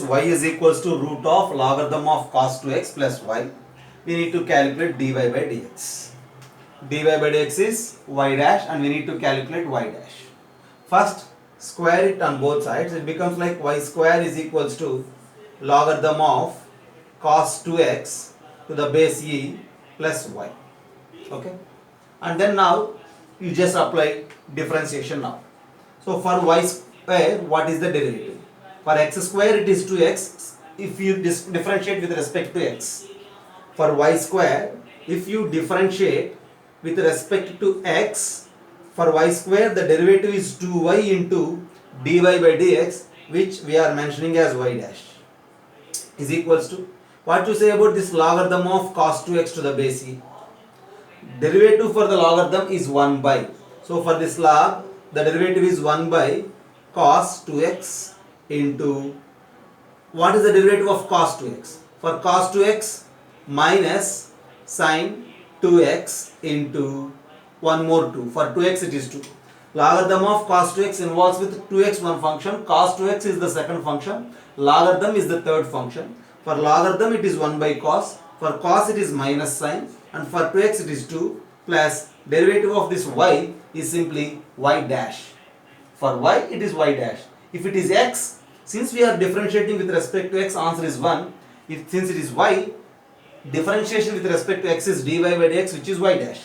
y is equals to root of logarithm of cos 2x plus y. We need to calculate dy by dx. Dy by dx is y dash and we need to calculate y dash. First square it on both sides. It becomes like y square is equals to logarithm of cos 2x to the base e plus y. Okay. And then now you just apply differentiation now. So for y square, what is the derivative? For x square it is 2x if you differentiate with respect to x. For y square, if you differentiate with respect to x, for y square the derivative is 2y into dy by dx, which we are mentioning as y dash, is equals to, what you say about this logarithm of cos 2x to the base e? Derivative for the logarithm is 1 by. So for this log, the derivative is 1 by cos 2x into, what is the derivative of cos 2x? For cos 2x, minus sin 2x into 1 more 2. For 2x it is 2. Logarithm of cos 2x involves with 2x one function. Cos 2x is the second function. Logarithm is the third function. For logarithm it is 1 by cos. For cos it is minus sin. And for 2x it is 2 plus derivative of this y is simply y dash. For y it is y dash. If it is x, since we are differentiating with respect to x, answer is 1. Since it is y, differentiation with respect to x is dy by dx, which is y dash.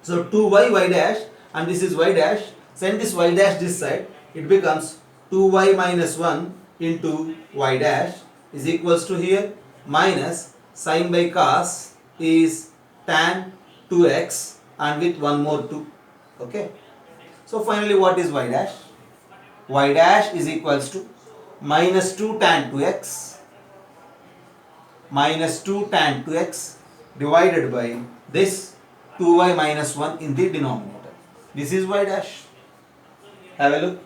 So 2y y dash and this is y dash. Send this y dash this side. It becomes 2y minus 1 into y dash is equals to here minus sin by cos is tan 2x and with 1 more 2. Okay. So finally what is y dash? Y dash is equals to minus 2 tan 2x minus 2 tan 2x divided by this 2y minus 1 in the denominator. This is y dash. Have a look.